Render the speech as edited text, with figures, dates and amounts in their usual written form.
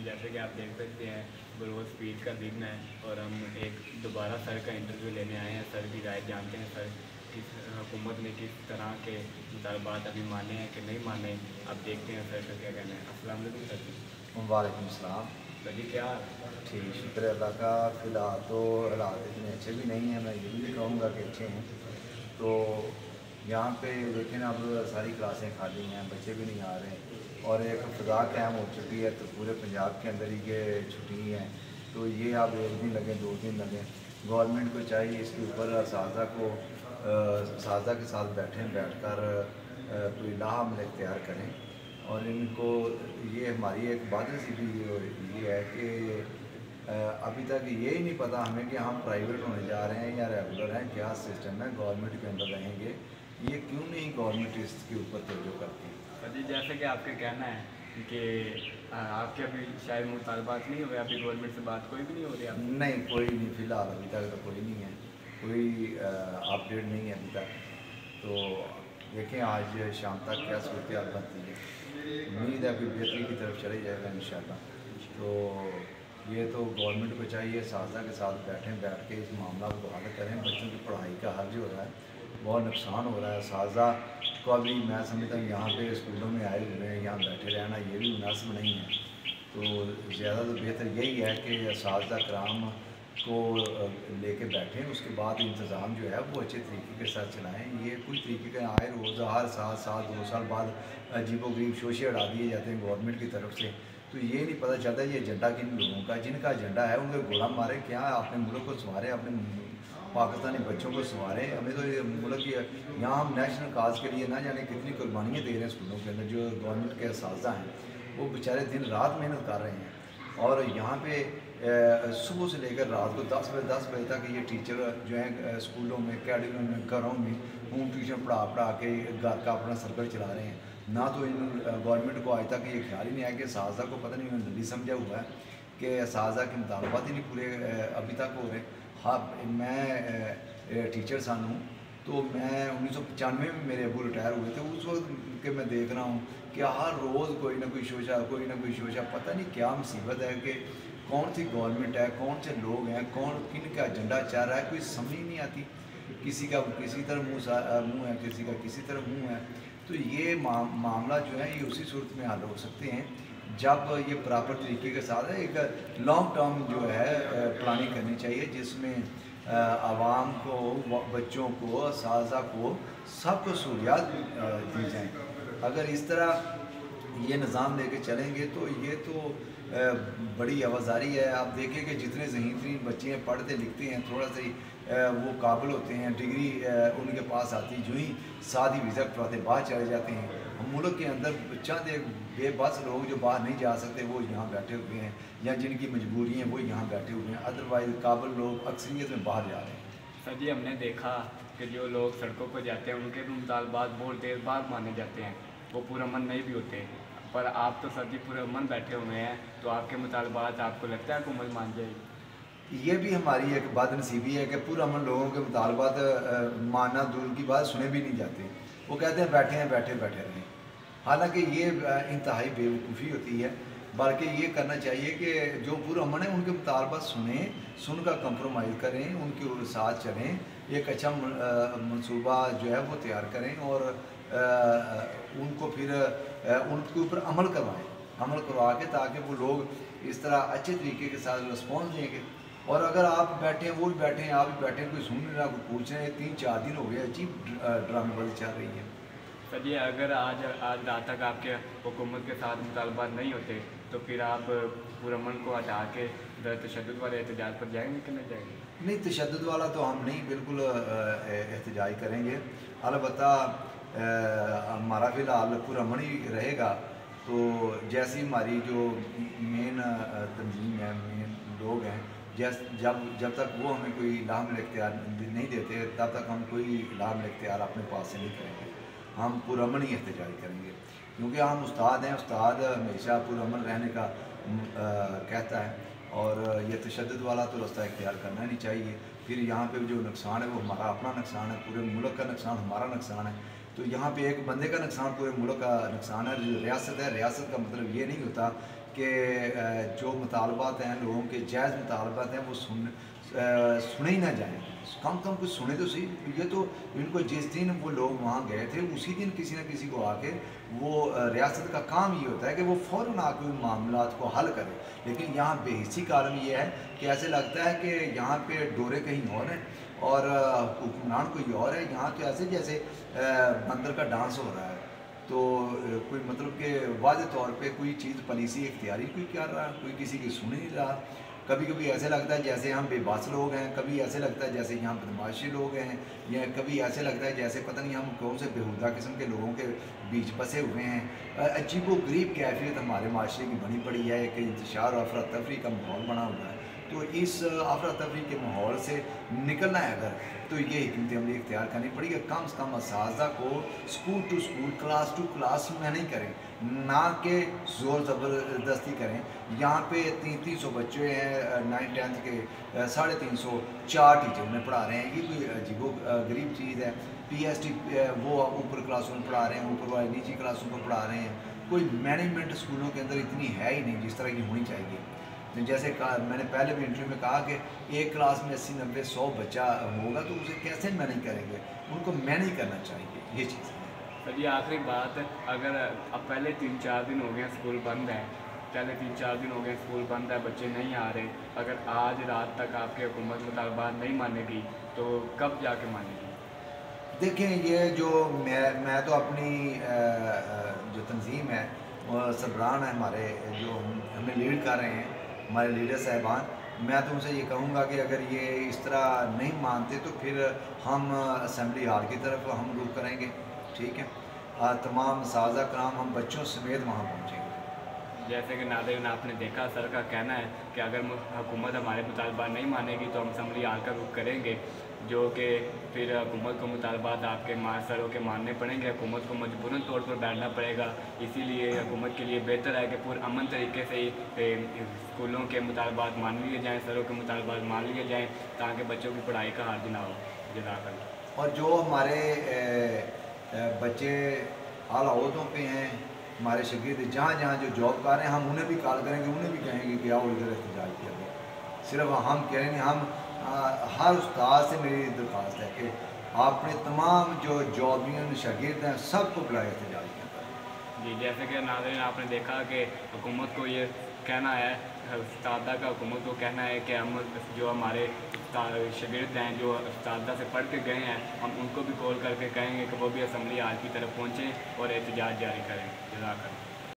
जैसे कि आप देख सकते हैं ग्रोथ स्पीड का दिन है और हम एक दोबारा सर का इंटरव्यू लेने आए हैं। सर की राय जानते हैं सर किस हुकूमत ने किस तरह के मुतालबात अभी माने हैं कि नहीं माने। अब देखते हैं सर का क्या कहना है। अस्सलाम वालेकुम सर जी। वालेकुम सलाम। सर जी क्या हाल है? ठीक, शुक्र अल्लाह का। फ़िलहाल तो हालात इतने अच्छे भी नहीं हैं, मैं ये भी कहूँगा कि अच्छे हैं। तो यहाँ पे देखें ना, अब सारी क्लासें खाली हैं, बच्चे भी नहीं आ रहे और एक फ़ज़ा क़ायम हो चुकी है। तो पूरे पंजाब के अंदर ही ये छुट्टी है। तो ये अब एक दिन लगे 2 दिन लगे, गवर्नमेंट को चाहिए इसके ऊपर साज़ा के साथ बैठ कर कोई लाहम इख्तियार करें। और इनको ये हमारी एक बदनसीबी ये है कि अभी तक ये ही नहीं पता हमें कि हम प्राइवेट होने जा रहे हैं या रेगुलर हैं, क्या सिस्टम है, गवर्नमेंट के अंदर रहेंगे। ये क्यों नहीं गवर्नमेंट इसके ऊपर तवज्जो करती? सर जी जैसे कि आपका कहना है कि आपके अभी शायद मुतालबात नहीं हुए, अभी गवर्नमेंट से बात कोई भी नहीं हो रही आपकी? नहीं, कोई नहीं, फ़िलहाल अभी तक तो कोई नहीं है, कोई अपडेट नहीं है अभी तक। तो देखें आज शाम तक क्या सूरत बनती है। उम्मीद है कि बेहतरी की तरफ चले जाएगा इंशाल्लाह। तो ये तो गवर्नमेंट को चाहिए साज़ा के साथ बैठ के इस मामला को हल करें। बच्चों की पढ़ाई का हल जो हो रहा है बहुत नुकसान हो रहा है। साज़ा को अभी मैं समझता हूँ यहाँ पे स्कूलों में आए हुए हैं, यहाँ बैठे रहना ये भी मुनासिब नहीं है। तो ज़्यादा तो बेहतर यही है कि साज़ा कराम को लेके बैठें, उसके बाद इंतज़ाम जो है वो अच्छे तरीके के साथ चलाएँ। ये कोई तरीके का आए रोज़ हर साल 2 साल बाद अजीबोगरीब शोशे उड़ा दिए जाते हैं गवर्नमेंट की तरफ से। तो ये नहीं पता चलता ये एजेंडा किन लोगों का, जिनका एजेंडा है उनके गोला मारे, क्या अपने मुल्क को संवारें, अपने पाकिस्तानी बच्चों को संवारें। हमें तो ये मुल्क की यहाँ हम नेशनल काज के लिए ना जाने कितनी कुर्बानियाँ दे रहे हैं स्कूलों के अंदर। जो गवर्नमेंट के असातिज़ा हैं वो बेचारे दिन रात मेहनत कर रहे हैं और यहाँ पे सुबह से लेकर रात को 10 बजे तक ये टीचर जो हैं स्कूलों में, अकेडमियों में, घरों में होम ट्यूशन पढ़ा के घर का अपना सर्कल चला रहे हैं। ना तो इन गवर्नमेंट को आज तक ये ख्याल ही नहीं आया कि साज़ा को पता नहीं उन्होंने जल्दी समझा हुआ है कि साज़ा के मुतालबात ही नहीं पूरे अभी तक हो रहे। हाँ, मैं टीचर सन हूँ, तो मैं 1995 में मेरे अबू रिटायर हुए थे। उस वक्त के मैं देख रहा हूँ कि हर रोज़ कोई ना कोई शोशा, पता नहीं क्या मुसीबत है कि कौन सी गवर्नमेंट है, कौन से लोग हैं, कौन किन का एजेंडा चाह रहा है, कोई समझ ही नहीं आती। किसी का किसी तरफ मुँह है, किसी का किसी तरफ मुँह है। तो ये मामला जो है ये उसी सूरत में हल हो सकते हैं जब ये प्रॉपर तरीके के साथ है। एक लॉन्ग टर्म जो है प्लानिंग करनी चाहिए जिसमें आवाम को, बच्चों को, असातिज़ा को, सबको सहूलियात दी जाएँ। अगर इस तरह ये निज़ाम लेके चलेंगे तो ये तो बड़ी आवाज़ारी है। आप देखिए कि जितने ज़हीन तरीन बच्चे हैं, पढ़ते लिखते हैं, थोड़ा सा ही वो काबिल होते हैं, डिग्री उनके पास आती जो ही शादी वीज़ा करवाते बाहर चले जाते हैं। हम मुल्क के अंदर चंद एक बेबस लोग जो बाहर नहीं जा सकते वो यहाँ बैठे हुए हैं, या जिनकी मजबूरी हैं वो यहाँ बैठे हुए हैं। अदरवाइज़ काबिल लोग अक्सरियत में बाहर जा रहे हैं। सर जी हमने देखा कि जो लोग सड़कों पर जाते हैं उनके भी मुतालबात बहुत देर बाद माने जाते हैं, वो पूरा मन नहीं भी होते। पर आप तो सर जी पूरे मन बैठे हुए हैं, तो आपके मुतालबात आपको लगता है हुकूमत मान जाएगी? ये भी हमारी एक बदनसीबी है कि पूरा मन लोगों के मुतालबात मानना दूर की बात सुने भी नहीं जाते। वो कहते हैं बैठे रहें। हालांकि ये इंतहाई बेवकूफ़ी होती है। बल्कि ये करना चाहिए कि जो पूरा अमन है उनके मुतालबात सुनकर कंप्रोमाइज़ करें, उनके साथ चलें, एक अच्छा मनसूबा जो है वो तैयार करें और उनको फिर उनके ऊपर अमल करवा के ताकि वो लोग इस तरह अच्छे तरीके के साथ रिस्पॉन्स देंगे। और अगर आप बैठे हैं, वो भी बैठे हैं, आप भी बैठे हैं, कोई सुन नहीं रहा, कोई पूछ रहे हैं, 3-4 दिन हो गए अजीब ड्रामेबाजी चल रही है। सर जी अगर आज रात तक आपके हुकूमत के साथ मुतालबात नहीं होते तो फिर आप पुरअमन को हटा के तशद्दुद वाले एहतजाज पर जाएंगे कि नहीं जाएंगे? नहीं, तशद्दुद वाला तो हम नहीं, बिल्कुल एहतजाज करेंगे। अलबत्ता हमारा फ़िलहाल पुरअमन ही रहेगा। तो जैसी हमारी जो मेन तंजीम है, मेन लोग हैं, जब तक वो हमें कोई लाम इख्तियार नहीं देते तब तक हम कोई लाम इख्तियार अपने पास से नहीं करेंगे। हम पुरअमन ही एहतजाज करेंगे क्योंकि हम उस्ताद हैं। उस्ताद हमेशा पुरअमन रहने का कहता है और ये तशद्दुद वाला तो रास्ता इख्तियार करना नहीं चाहिए। फिर यहाँ पे जो नुकसान है वो हमारा अपना नुकसान है, पूरे मुल्क का नुकसान हमारा नुकसान है। तो यहाँ पे एक बंदे का नुकसान पूरे मुल्क का नुकसान है। जो रियासत है, रियासत का मतलब ये नहीं होता کہ جو مطالبات ہیں لوگوں کے جائز مطالبات ہیں وہ سنے ہی نہ جائیں، کم کچھ سنے تو صحیح. یہ تو ان کو جس دن وہ لوگ وہاں گئے تھے اسی دن کسی نہ کسی کو آ کے وہ ریاست کا کام یہ ہوتا ہے کہ وہ فوراً آ کے ان معاملات کو حل کرے. لیکن یہاں بے حسی کا عالم یہ ہے کہ ایسے لگتا ہے کہ یہاں پہ ڈورے کہیں اور ہیں اور حکمران کوئی اور ہے. یہاں تو ایسے جیسے بندر کا ڈانس ہو رہا ہے. تو کوئی مطلب کہ واضح طور پہ کوئی چیز پالیسی اختیاری کوئی کر رہا ہے، کوئی کسی کی سن نہیں رہا. کبھی کبھی ایسے لگتا ہے جیسے ہم بے بس لوگ ہیں، کبھی ایسے لگتا ہے جیسے یہاں بدماشی لوگ ہیں، یا کبھی ایسے لگتا ہے جیسے پتہ نہیں ہم کون سے بیہودہ قسم کے لوگوں کے بیچ بسے ہوئے ہیں. عجیب و غریب کیفیت ہمارے معاشرے کی بنی پڑی ہے، ایک انتشار و افراتفری کا ماحول بنا ہوا ہے. تو اس افراتفری کے ماحول سے نکلنا ہے اگر تو یہ حکمت عملی اختیار کرنی پڑے گی. کم سے کم اساتذہ کو school to school class to class میں نہیں کریں، نہ کہ زور زبردستی کریں. یہاں پہ 300 بچے ہیں 9th 10th کے، 350 4 ٹیچر میں پڑھا رہے ہیں. یہ کوئی عجیب و غریب چیز ہے. پی ایس ٹی وہ اوپر کلاسوں میں پڑھا رہے ہیں، اوپر والے نیچی کلاسوں کو پڑھا رہے ہیں. کوئی مینجمنٹ اسکولوں کے اندر اتنی ہے ہی نہیں جس طرح کی ہونی چاہیے. جیسے میں نے پہلے بھی انٹرویو میں کہا کہ ایک کلاس میں 80 90 100 بچہ ہوگا تو اسے کیسے مینیج کریں گے؟ ان کو مینیج کرنا چاہیے. یہ چیز ہے. سر یہ آخری بات، اگر اب پہلے 3-4 دن ہو گئے اسکول بند ہے، اسکول بند ہے، بچے نہیں آ رہے، اگر آج رات تک آپ کی حکومت مطالبات نہیں مانے گی تو کب جا کے مانے گی؟ دیکھیں یہ جو میں تو اپنی جو تنظیم ہے سربراہان ہے ہمارے جو ہمیں لیڈ کر رہے ہیں ہمارے لیڈر صاحبان، میں تو ان سے یہ کہوں گا کہ اگر یہ اس طرح نہیں مانتے تو پھر ہم اسمبلی ہال کی طرف ہم رخ کریں گے. ٹھیک ہے، تمام اساتذہ کرام ہم بچوں سمیت وہاں پہنچیں گے. جیسے کہ ناظرین آپ نے دیکھا، سر کا کہنا ہے کہ اگر حکومت ہمارے مطالبات نہیں مانے گی تو ہم اسمبلی ہال کا رخ کریں گے، جو کہ پھر حکومت کو مطالبات آپ کے سروں کے ماننے پڑیں گے. حکومت کو مجبوراً طور پر بیٹھنا پڑے گا. اسی لیے حکومت کے لیے بہتر ہے کہ پرامن طریقے سے ہی اسکولوں کے مطالبات مان لیے جائیں، سروں کے مطالبات مان لیے جائیں، تاکہ بچوں کی پڑھائی کا حرج نہ ہو. جزاک اللہ. اور جو ہمارے بچے اعلیٰ عہدوں پہ ہیں، ہمارے شاگرد جہاں جہاں جو جاب کر رہے ہیں، ہم انہیں بھی کال کریں گے، انہیں بھی کہیں گے کہ آؤ ادھر احتجاج کیا جائے. صرف ہم کہہ رہے ہیں، ہم ہر استاد سے میری درخواست ہے کہ آپ نے تمام جو جابین شاگرد ہیں سب کو بلائے احتجاج کیا جائے. جی جیسے کہ ناظرین آپ نے دیکھا کہ حکومت کو یہ کہنا ہے، استادہ کا حکومت کو کہنا ہے کہ ہم جو ہمارے شاگرد ہیں جو استادہ سے پڑھ کے گئے ہیں، ہم ان کو بھی کال کر کے کہیں گے کہ وہ بھی اسمبلی ہال کی طرف پہنچیں اور احتجاج جاری کریں. جزاک اللہ.